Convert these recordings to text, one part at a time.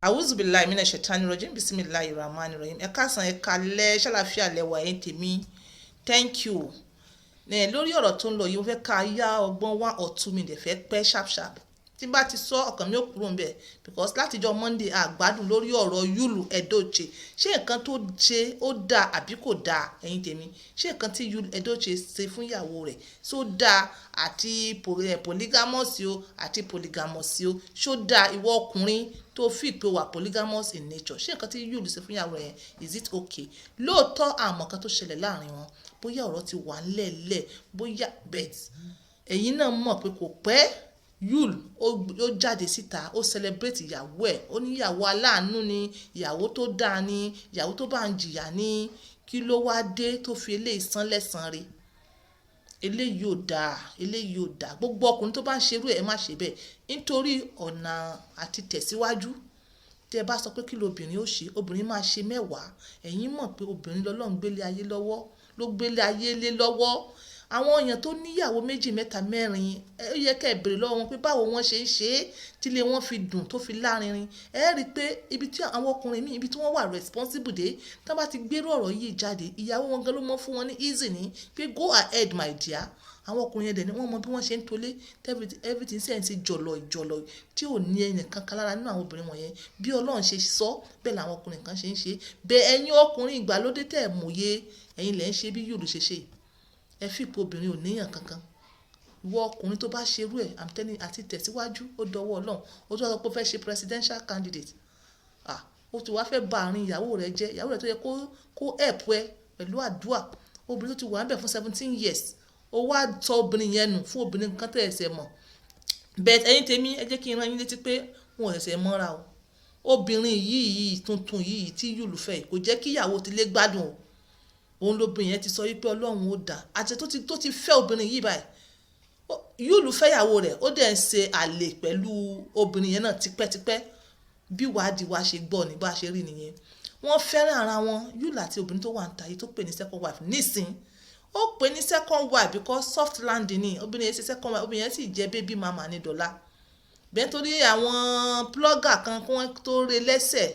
Awuzubillahi minash shaitani rajim bismillahir rahmanir rahim. Ẹ káàsán, ẹ káalẹ́, ṣàlàáfíà lẹ́wà ẹ̀yin tèmi. Thank you. Lórí ọ̀rọ̀ tó ń lọ yìí mo fẹ́ ká yá ọgbọ́n 1 or 2 minutes fẹ́ pẹ́ sharp. Tí bá ti sọ ọkàn mi ò kúrò ń bẹ̀ because látijọ́ Monday àgbádùn lórí ọ̀rọ̀ Yul Edochie. Ṣé nǹkan tó ṣe ó dáa àbí kò dáa ẹ̀yin tèmi? Ṣé nǹkan tí Yul Edochie ṣe fún ìyàwó rẹ̀ ṣó dáa àti polygamous o àti polygamous o ṣó dáa ìwọ ọkùnrin tó fi pé wà polygamous in nature? Ṣé nǹkan tí Yul ṣe fún ìyàwó rẹ̀ yẹn is it okay? Lóòótọ́ àmọ́ kan tó ṣẹlẹ̀ láàrin wọn bóyá ọ̀rọ̀ ti wà ńlẹ̀ẹ́lẹ̀ bóyá bet ẹ̀yin náà mọ̀ pé kò pẹ́ Yul ó jáde síta ó celebrate ìyàwó ẹ̀ ó ní ìyàwó aláàánú ni ìyàwó tó dáa ni ìyàwó tó bá ń jìyà ni kí ló wá dé tó fi eléyìí san lẹ́san rẹ̀? Eléyìí ò dáa gbogbo ọkùnrin tó bá ń ṣerú ẹ̀ má ṣe bẹ́ẹ̀ nítorí ọ̀nà àti tẹ̀síwájú. Tí ẹ bá sọ pé kí lóbìnrin ó ṣe obìnrin máa ṣe 10. Ẹ̀yin mọ̀ pé obìnrin lọ́lọ́run gbélé ayé lọ́wọ́ ló gbélé ayé lé lọ́wọ́. Àwọn èèyàn tó níyàwó 2, 3, 4 ó yẹ kẹ́ ẹ béèrè lọ́wọ́ wọn pé báwo wọ́n ṣe ń ṣe é tílé wọn fi dùn tó fi lárinrin. Ẹ rí i pé ibi tí àwọn ọkùnrin míì ibi tí wọ́n wà responsible dé tí wọ́n bá ti gbérú ọ̀rọ̀ yìí jáde ìyàwó wọn gan ló mọ́ fún wọn ní easy ní pé go ahead my dear. Àwọn ọkùnrin yẹn dẹ̀ ni wọ́n mọ bí wọ́n ṣe ń tolé everything ṣe ń ṣe jọ̀lọ̀ tí ò ní ẹnì kankan lára nínú àwọn obìnrin wọ̀nyẹn bí Ọlọ́run ṣe sọ bẹ́ẹ̀ làwọn ọkùnrin kan ṣe ń ṣe. Bẹ́ẹ̀ ẹ̀yin ọkùnrin ìgbàlódé tẹ̀ mọ̀ye ẹ̀yin lẹ̀ ń ṣe bí Yul ṣe ṣe. Ẹ fi ipò obìnrin ò níyàn kankan. Ìwọ ọkùnrin tó bá ṣerú ẹ̀ I'm telling àti tẹ̀síwájú ó dọwọ́ Ọlọ́run. Ó tún wá sọ pé ó fẹ́ ṣe presidential candidate. Ó ti wá fẹ́ ba àárín ìyàwó rẹ̀ jẹ́ ìyàwó rẹ̀ tó yẹ kó help ẹ pẹ̀lú àdúrà. Obìnrin tó ti wà ń bẹ̀ fún 17 years ó wá sọ obìnrin yẹn nù fún obìnrin kan tẹ̀ ẹsẹ̀ mọ̀. Bẹ́ẹ̀ ẹ̀yin tèmi ẹ jẹ́ kí n rán yín létí pé wọn ò ẹsẹ̀ mọ́ra o. Obìnrin yìí tuntun yìí tí Yul fẹ́ kò jẹ́ kí ìyàwó ti lé gbádùn o. Òun lóbìnrin yẹn ti sọ wípé Ọlọ́run ó dá àti tó ti fẹ́ obìnrin yìí báyìí. Yul fẹ́ ìyàwó rẹ̀ ó dẹ̀ ń ṣe àlè pẹ̀lú obìnrin yẹn náà tipẹ́tipẹ́ bí wàádìí wa ṣe gbọ́ ní bá ṣe rí nìyẹn. Wọ́n fẹ́ràn ara wọn Yul àti obìnrin tó wà ń ta yìí tó pè ní second wife nísìn ó pè ní second wife because soft landing ni obìnrin yẹn ṣe second wife obìnrin yẹn sì jẹ́ baby mama ní dọ́là. Bẹ́ẹ̀ torí àwọn blogger kan kí wọ́n tó re lẹ́sẹ̀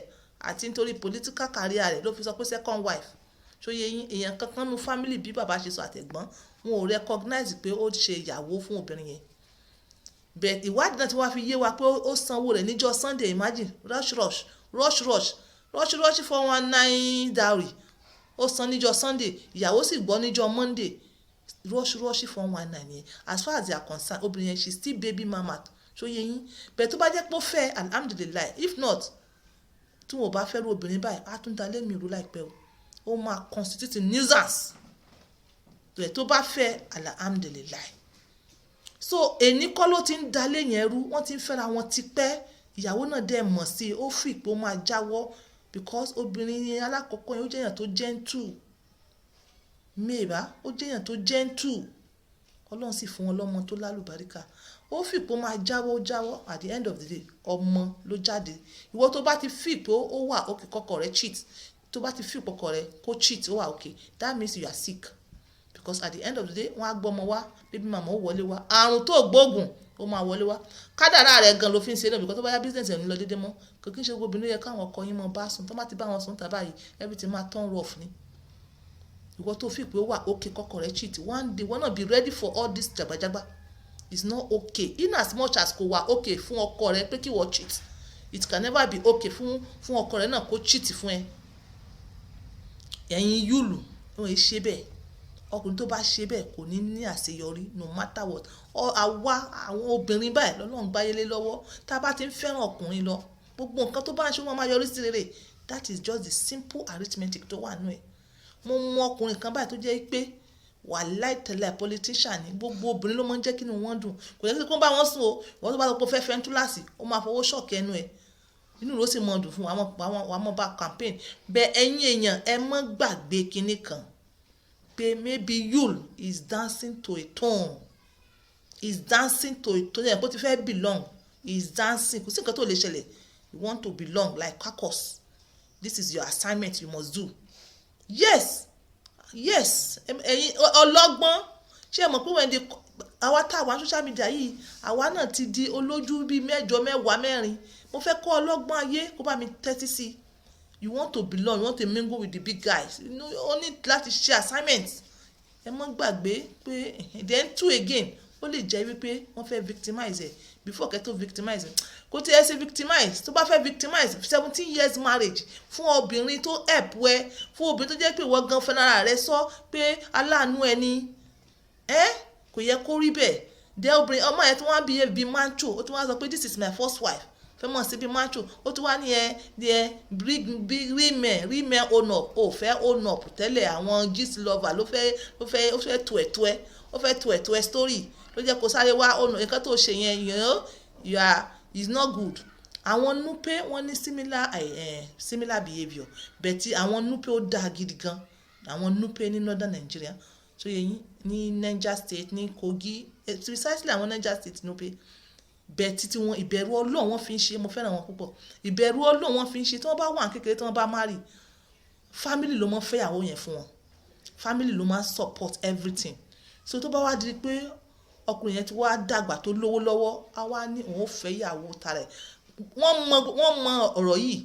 àti nítorí political career rẹ̀ ló fi sọ pé second wife. Ṣóyè yín èèyàn kankan nu family bí bàbá ṣe sọ àtẹ̀gbọ́n wọn ò recognize pé ó ṣe ìyàwó fún obìnrin yẹn. Bẹ́ẹ̀ ìwádìí náà tí wọ́n fi yé wa pé ó sanwó rẹ̀ níjọ́ Sunday imagine rush 419 dowry ó san níjọ́ Sunday ìyàwó sì gbọ́ níjọ́ Monday rush 419 yẹn as far as they are concerned obìnrin yẹn she still baby mama. Ṣóyè yín bẹ́ẹ̀ tó bá jẹ́ pé ó fẹ́ alhamdulillah if not tí wọn ò bá fẹ́ ru obìnrin báyìí á tún dalẹ́ mi rú láìpẹ́ o. Ó máa constitute nuisance tó bá fẹ́ alhamdulillah. So èní kọ́ ló ti ń dalé yẹn rú wọ́n ti ń fẹ́ra wọn ti pẹ́ ìyàwó náà dẹ̀ mọ̀ sí i ó fi pé ó máa jáwọ́ because obìnrin yẹn alákọ̀ọ́kọ́ yẹn ó jẹ́yàn tó gentle mẹ́ẹ̀bá ó jẹ́yàn tó gentle Ọlọ́run sì fún wọn lọ́mọ tó lálùbáríkà ó fi pé ó máa jáwọ́ at the end of the day ọmọ ló jáde. Ìwọ tó bá ti fi pé ó wà òkè kọ́kọ́ rẹ̀ cheat tó bá ti fi ìpọkọ rẹ kó cheat ó wà okay that means you are sick because at the end of the day wọ́n á gbọ́mọ wá baby mama ó wọlé wá àrùn tó gbóògùn ó máa wọlé wá kádàrá rẹ gan ló fi ń ṣe náà because tó bá yá business ẹ̀ ń lọ dédé mọ́ kò kí n ṣe gbogbo obìnrin yẹ káwọn ọkọ yín mọ bá sùn tó má ti bá wọn sùn tàbá yìí everything máa turn rough ni. Ìwọ tó fi pé ó wà okay kọ́kọ́ rẹ cheat one day wọ́n náà be ready for all this jagbajagba it's not okay in as much as kò wà okay fún ọkọ rẹ pé kí wọ́n cheat it can never be okay fún ọkọ rẹ náà kó cheat fún ẹ. Ẹ̀yin Yul wọ́n ṣe bẹ́ẹ̀ ọkùnrin tó bá ṣe bẹ́ẹ̀ kò ní àṣeyọrí no matter what. Àwa àwọn obìnrin báyìí lọ́lọ́run gbáyélé lọ́wọ́ tá a bá ti ń fẹ́ràn ọkùnrin lọ gbogbo nǹkan tó bá ń ṣe wọ́n máa yọrí sí rere that is just the simple arithmetic tó wà nù ẹ̀. Mo mọ ọkùnrin kan báyìí tó jẹ́ pé wàláì tẹ́lẹ̀ politician ni gbogbo obìnrin ló máa ń jẹ́ kí ni wọ́n dùn kò yẹ kí wọ́n bá wọn sùn o wọ́n tó bá lọ pé fẹ́ ń túláàsì ó máa fọwọ́ ṣọ̀kì ẹnu ẹ̀ inú ló sì mọ dùn fún àwọn bá campaign. Bẹ́ẹ̀ ẹ̀yin èèyàn ẹ mọ́ gbàgbé kinní kan pé maybe Yul is dancing to a tune yẹn bó ti fẹ́ belong is dancing kò sí nǹkan tó lè ṣẹlẹ̀ you want to belong like Kakos this is your assignment you must do. Yes ẹ̀yin ọlọ́gbọ́n ṣé ẹ mọ̀ pé when àwa tá a wà social media yìí àwa náà ti di olójú bíi 10, 10, 4 mo fẹ́ kọ́ ọlọ́gbọ́n ayé kó bá mi tẹ́tí sí. You want to belong, you want to mingle with the big guys, you know, o ní láti ṣe assignment. Ẹ mọ́ gbàgbé pé then two again ó lè jẹ́ wípé wọ́n fẹ́ victimize ẹ̀ before kẹ́ tó victimize ẹ̀ kò tí ẹ ṣe victimize tó bá fẹ́ victimize 17 years marriage fún obìnrin tó help wẹ fún obìnrin tó jẹ́ pé ìwọ gan fẹ́ràn rẹ sọ pé aláàánú ẹni kò yẹ kó rí bẹ́ẹ̀ dẹ́ obìnrin ọmọ yẹn tó wá behave bí mancho ó tún wá sọ pé this is my first wife fẹ́mọ̀ sí bí mancho ó tún wá ní real men own up ó fẹ́ own up tẹ́lẹ̀ àwọn gist lover ló fẹ́ tu ẹ̀ story ló jẹ́ kó sáré wá own up nǹkan tó ṣe yẹn is not good. Àwọn nupe wọ́n ní similar behaviour bẹ̀tì àwọn nupe ó dáa gidi gan àwọn nupe ní northern Nigeria so yẹn ní Niger state ní Kogi precisely àwọn Niger state nupe bẹ̀tì tí wọ́n ìbẹ̀rù Ọlọ́run wọ́n fi ń ṣe mo fẹ́ràn wọn púpọ̀ ìbẹ̀rù Ọlọ́run wọ́n fi ń ṣe tí wọ́n bá wà kékeré tí wọ́n bá marry family ló máa fẹ́yàwó yẹn fún wọn family ló máa support everything so tó bá wá di pé ọkùnrin yẹn ti wá dàgbà tó lówó lọ́wọ́ á wá ní òun fẹ́yàwó tara ẹ̀ wọ́n mọ ọ̀rọ̀ yìí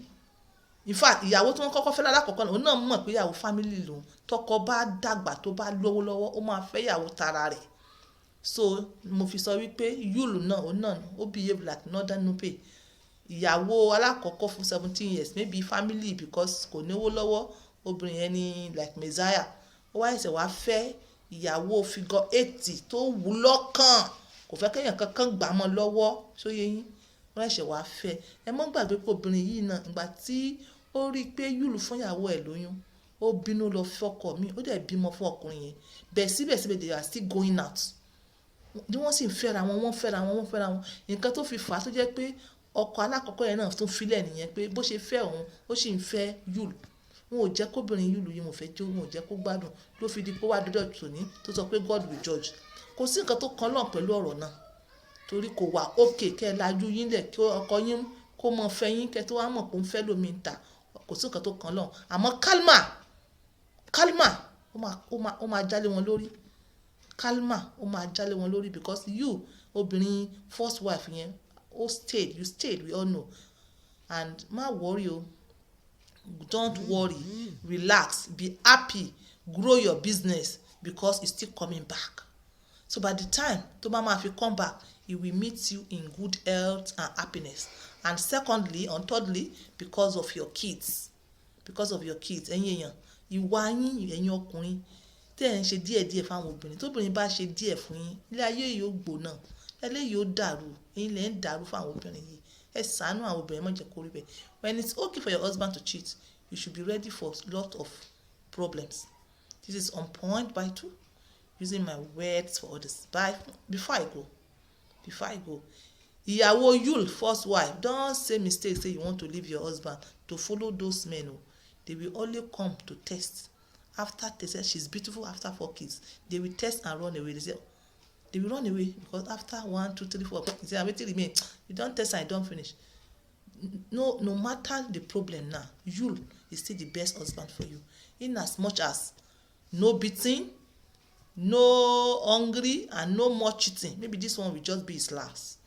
in fact ìyàwó tí wọ́n kọ́kọ́ fẹ́ lálákọ̀ọ́kọ́ òun náà mọ̀ pé ìyàwó family lòun tọkọ bá dàgbà tó bá lówó lọ́wọ́ ó máa fẹ́yàwó tara rẹ̀ so mo fi sọ wípé yúlù náà òun náà ó behave like northern nupe ìyàwó alákọ̀ọ́kọ́ fún 17 years maybe family because kò níwó lọ́wọ́ obìnrin yẹn ní like messiah ó wá ẹsẹ̀ wá fẹ́ ìyàwó figure 80 tó wù lọ́kàn kò fẹ́ kéèyàn kankan gbà mọ́ lọ́wọ́ sóyè yín wọ́n ẹ̀ṣẹ̀ wá fẹ́ ẹ mọ́ gbàgbé pé obìnrin yìí náà ìgbà tí ó rí i pé yúlù fún ìyàwó ẹ̀ lóyún ó bínú lọ fọ́kọ mi ó dẹ̀ bímọ fún ọkùnrin yẹn bẹ́ẹ̀ síbẹ̀síbẹ̀ they are still going out ni wọ́n sì ń fẹ́ra wọn nǹkan tó fi fà á tó jẹ́ pé ọkọ alákọ̀ọ́kọ́ yẹn náà tún filẹ̀ nìyẹn pé bó ṣe fẹ́ òun ó sì ń fẹ́ yúlù wọn ò jẹ́ kóbìnrin yúlù yìí wọn ò fẹ́ jó wọn ò jẹ́ kó gbádùn ló fi di pé wá dọ́dọ̀ tòní tó sọ pé God will judge kò sí nǹkan tó kan lọ́n pẹ̀lú ọ̀rọ̀ náà torí kò wà ókè kẹ́ ẹ lajú yín lẹ̀ kí ọkọ yín kó mọ fẹ́ yín kẹ́ tó wá mọ̀ kó ń fẹ́ lómi ń ta kò sí nǹkan tó kan lọ́n àmọ́ kálmà ó máa jálé wọn lórí kálmà ó máa jálé wọn lórí because you obìnrin first wife yẹn you stayed we all know and má worry o don't worry relax be happy grow your business because it's still coming back so by the time tó bá máa fi come back he will meet you in good health and happiness and thirdly because of your kids ẹ̀yin èèyàn ìwà yín ẹ̀yin ọkùnrin tẹ́ ẹ̀ ń ṣe díẹ̀díẹ̀ fáwọn obìnrin tóbìnrin bá ṣe díẹ̀ fún yín ilé ayé yìí ó gbóná eléyìí ó dàrú ẹ̀yin lẹ́ ń dàrú fáwọn obìnrin yìí ẹ ṣàánú àwọn obìnrin má jẹ́ kó rí bẹ́ẹ̀ when it's okay for your husband to cheat you should be ready for a lot of problems. This is on point by 2 using my words for others before I go ìyàwó yul first wife don't say mistake say you want to leave your husband to follow those men they will only come to test after they say she's beautiful after 4 kids they will test and run away they will run away because after 1 2 3 4 they say wetin remain you don test and you don finish no matter the problem now yul is still the best husband for you in as much as no beating no hungry and no more cheating maybe this one will just be his last